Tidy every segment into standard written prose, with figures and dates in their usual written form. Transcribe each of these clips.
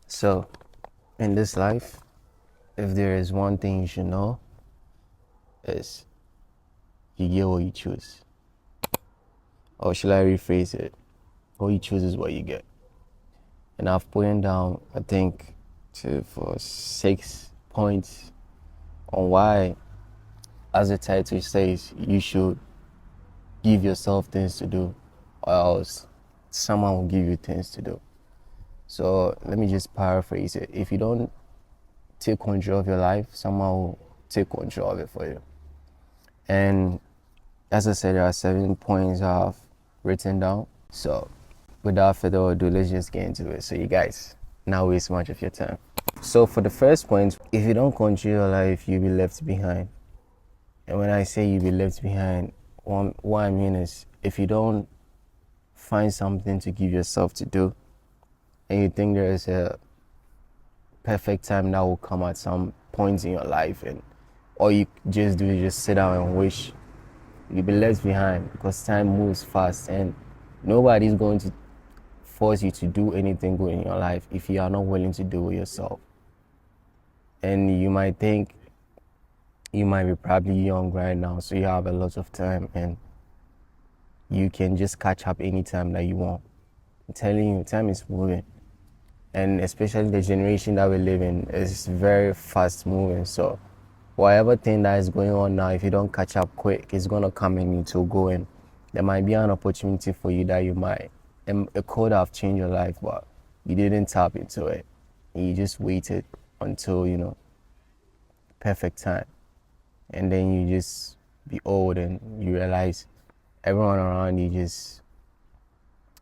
So, in this life, if there is one thing you should know, is you get what you choose. Or should I rephrase it? What you choose is what you get. And I've put down, I think, for 6 points on why, as the title says, you should give yourself things to do, or else someone will give you things to do. So let me just paraphrase it. If you don't take control of your life, someone will take control of it for you. And as I said, there are 7 points I've written down. So without further ado, let's just get into it. So you guys, not waste much of your time. So for the first point, if you don't control your life, you'll be left behind. And when I say you'll be left behind, what I mean is if you don't find something to give yourself to do, and you think there is a perfect time that will come at some point in your life, and all you just do is just sit down and wish, you'll be left behind because time moves fast and nobody's going to force you to do anything good in your life if you are not willing to do it yourself. And you might think you might be probably young right now, so you have a lot of time and you can just catch up anytime that you want. I'm telling you, time is moving. And especially the generation that we live in is very fast moving. So whatever thing that is going on now, if you don't catch up quick, it's gonna come and it will go in. There might be an opportunity for you that you might, and it could have changed your life, but you didn't tap into it. And you just waited until, perfect time. And then you just be old and you realize everyone around you just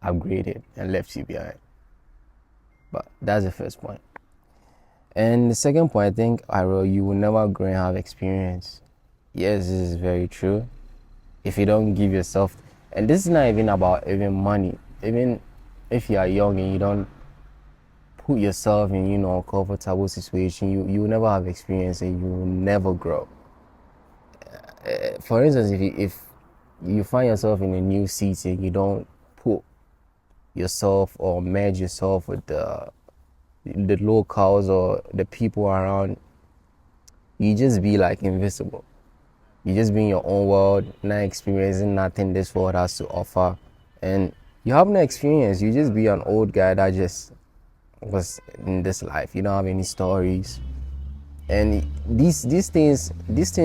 upgraded and left you behind. But that's the first point. And the second point, I think, you will never grow and have experience. Yes, this is very true. If you don't give yourself, and this is not even about even money, even if you are young and you don't put yourself in, a comfortable situation, you will never have experience and you will never grow. For instance, if you find yourself in a new city and you don't put yourself or merge yourself with the locals or the people around, you just be like invisible. You just be in your own world, not experiencing nothing this world has to offer. And you have no experience. You just be an old guy that just was in this life. You don't have any stories. And these things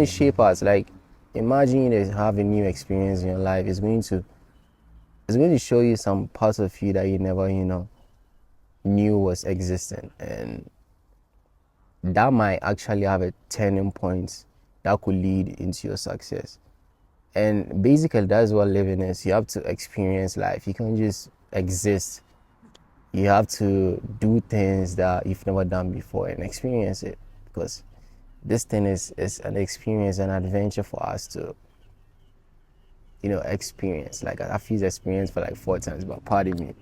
shape us. Like imagine you have a new experience in your life. It's going to show you some parts of you that you never, knew was existing. And that might actually have a turning point that could lead into your success. And basically, that's what living is. You have to experience life. You can't just exist. You have to do things that you've never done before and experience it. Because this thing is an experience, an adventure for us to, experience. Like I've used experience for like 4 times, but pardon me.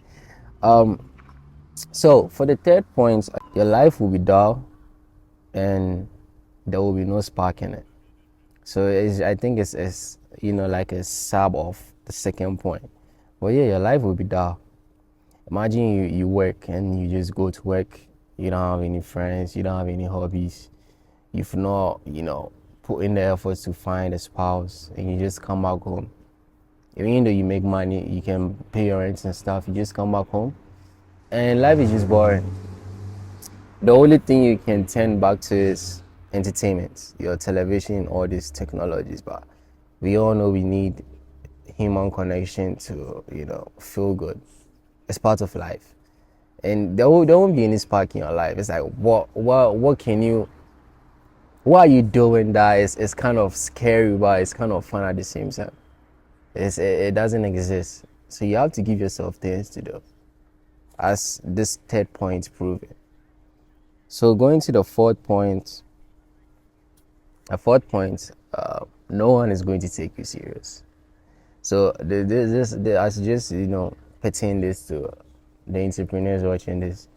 So for the third point, your life will be dull and there will be no spark in it. So I think it's like a sub of the second point. But yeah, your life will be dull. Imagine you work and you just go to work. You don't have any friends. You don't have any hobbies. You've not put in the efforts to find a spouse, and you just come back home. Even though you make money, you can pay your rent and stuff. You just come back home, and life is just boring. The only thing you can turn back to is entertainment, your television, all these technologies. But we all know we need human connection to, feel good. It's part of life. And there won't be any spark in your life. It's like, what are you doing that is kind of scary, but it's kind of fun at the same time. It doesn't exist. So you have to give yourself things to do, as this third point proves. So going to the fourth point, no one is going to take you serious. So I suggest pertain this to the entrepreneurs watching this.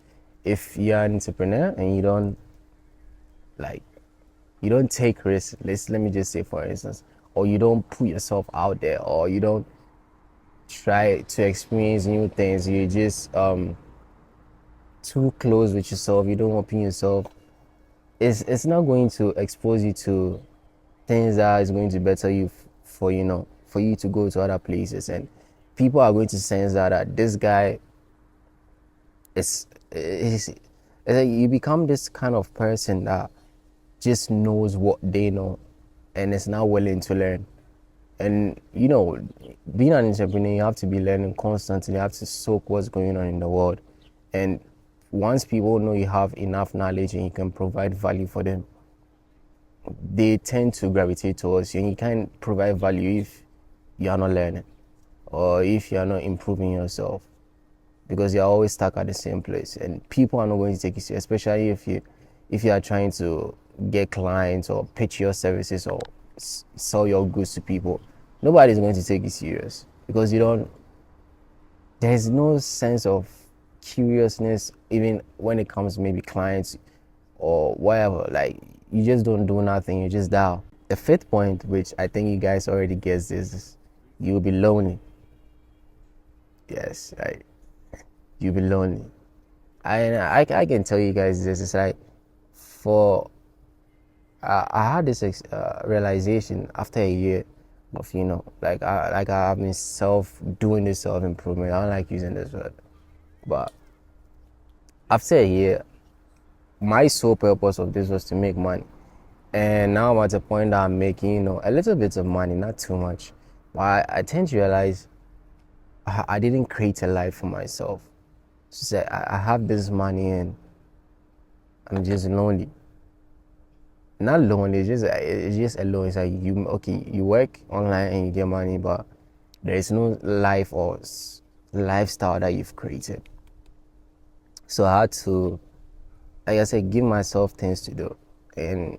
If you're an entrepreneur and you don't take risks, let me just say for instance, or you don't put yourself out there, or you don't try to experience new things, you just too close with yourself, you don't open yourself, it's not going to expose you to things that is going to better you for for you to go to other places, and people are going to sense that this guy is it's like you become this kind of person that just knows what they know and is now willing to learn. And being an entrepreneur, you have to be learning constantly. You have to soak what's going on in the world. And once people know you have enough knowledge and you can provide value for them, they tend to gravitate towards you. And you can't provide value if you are not learning or if you are not improving yourself, because you're always stuck at the same place. And people are not going to take you seriously, especially if you are trying to get clients or pitch your services or sell your goods to people. Nobody's going to take you serious because there's no sense of curiousness even when it comes to maybe clients or whatever. Like, you just don't do nothing, you just die. The fifth point, which I think you guys already guessed, is you'll be lonely. Yes, you'll be lonely. I can tell you guys this. It's like, I had this realization after a year of I've been doing this self improvement. I don't like using this word, but after a year, my sole purpose of this was to make money, and now I'm at a point that I'm making a little bit of money, not too much, but I tend to realize I didn't create a life for myself. So I have this money and I'm just lonely. Not lonely, it's just alone. It's like you work online and you get money, but there is no life or lifestyle that you've created. So I had to, like I said, give myself things to do, and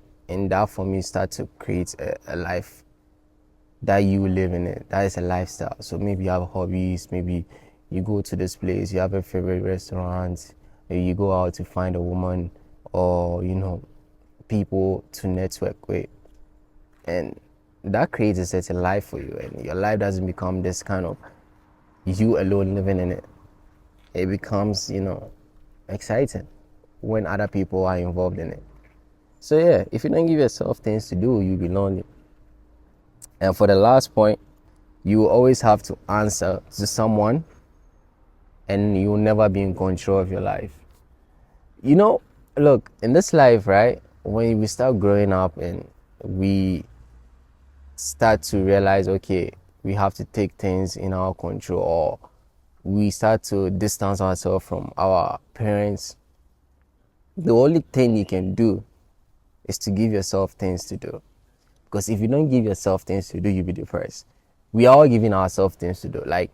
that for me start to create a life that you live in it. That is a lifestyle. So maybe you have hobbies, maybe you go to this place, you have a favorite restaurant, maybe you go out to find a woman, or people to network with, and that creates a certain life for you, and your life doesn't become this kind of you alone living in it. It becomes exciting when other people are involved in it. So yeah, if you don't give yourself things to do, you'll be lonely. And for the last point, you will always have to answer to someone, and you'll never be in control of your life. Look, in this life, right, when we start growing up and we start to realize, okay, we have to take things in our control, or we start to distance ourselves from our parents, the only thing you can do is to give yourself things to do. Because if you don't give yourself things to do, you'll be depressed. We are all giving ourselves things to do. Like,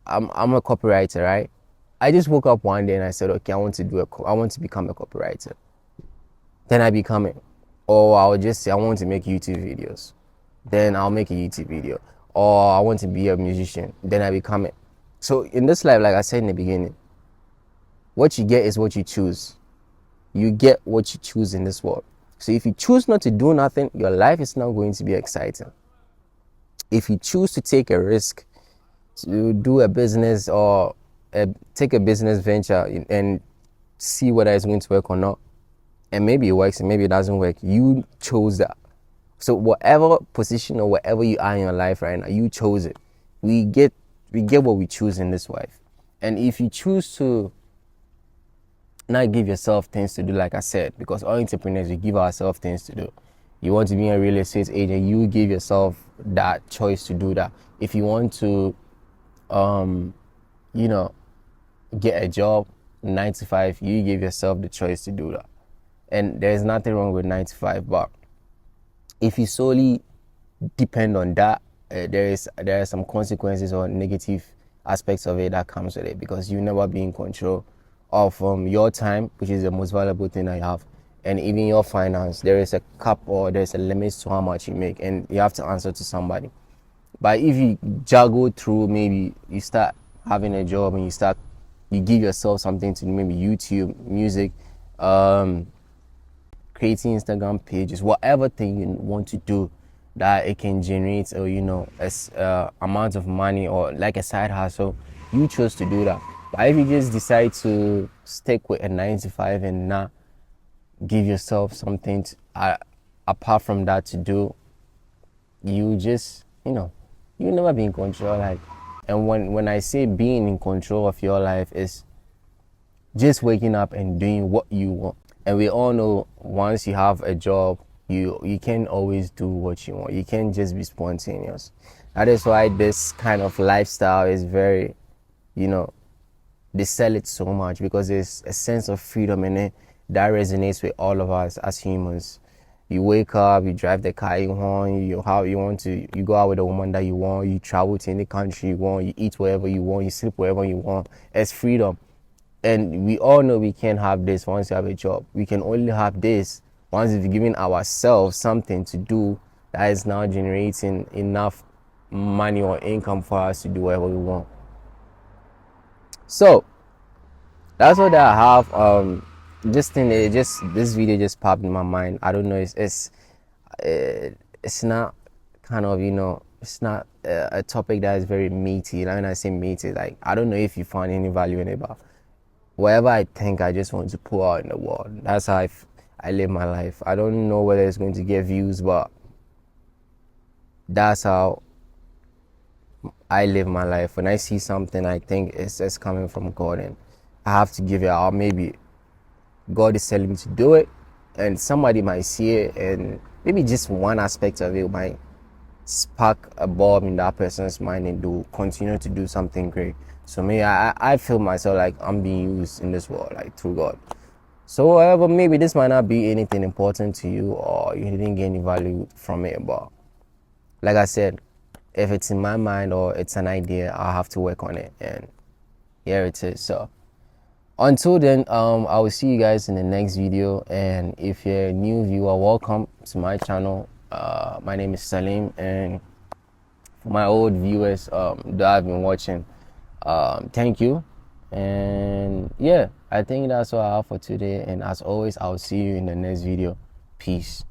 I'm a copywriter, right? I just woke up one day and I said, okay, I want to become a copywriter. Then I become it. Or I'll just say I want to make YouTube videos. Then I'll make a YouTube video. Or I want to be a musician. Then I become it. So in this life, like I said in the beginning, what you get is what you choose. You get what you choose in this world. So if you choose not to do nothing, your life is not going to be exciting. If you choose to take a risk, to do a business or take a business venture and see whether it's going to work or not, and maybe it works and maybe it doesn't work, you chose that. So whatever position or whatever you are in your life right now, you chose it. We get what we choose in this life. And if you choose to not give yourself things to do, like I said, because all entrepreneurs, we give ourselves things to do. You want to be a real estate agent, you give yourself that choice to do that. If you want to get a job 9 to 5, you give yourself the choice to do that. And there's nothing wrong with 9 to 5, but if you solely depend on that, there are some consequences or negative aspects of it that comes with it, because you never be in control of your time, which is the most valuable thing I have, and even your finance. There is a cap or there's a limit to how much you make, and you have to answer to somebody. But if you juggle through, maybe you start having a job and you give yourself something to do, maybe YouTube, music, creating Instagram pages, whatever thing you want to do that it can generate amount of money or like a side hustle, you chose to do that. But if you just decide to stick with a 9 to 5 and not give yourself something apart from that to do, you just, you never be in control. Like, and when I say being in control of your life is just waking up and doing what you want. And we all know once you have a job, you can't always do what you want. You can't just be spontaneous. That is why this kind of lifestyle is very, they sell it so much, because there's a sense of freedom in it that resonates with all of us as humans. You wake up, you drive the car you want, you go out with the woman that you want, you travel to any country you want, you eat wherever you want, you sleep wherever you want. It's freedom. And we all know we can't have this once you have a job. We can only have this once we've given ourselves something to do that is now generating enough money or income for us to do whatever we want. So that's what I have. This video just popped in my mind. I don't know. It's not kind of, it's not a topic that is very meaty. Like when I say meaty, like I don't know if you find any value in it, but whatever I think, I just want to pour out in the world. That's how I live my life. I don't know whether it's going to get views, but that's how I live my life. When I see something I think it's coming from God, and I have to give it out. Maybe God is telling me to do it, and somebody might see it, and maybe just one aspect of it might spark a bulb in that person's mind and continue to do something great. So me, I feel myself like I'm being used in this world, like through God. So however, maybe this might not be anything important to you, or you didn't get any value from it, but like I said, if it's in my mind or it's an idea, I'll have to work on it, and here it is. So until then, I will see you guys in the next video. And if you're a new viewer, welcome to my channel. My name is Salim, and for my old viewers that have been watching, thank you. And yeah, I think that's all I have for today, and as always, I'll see you in the next video. Peace.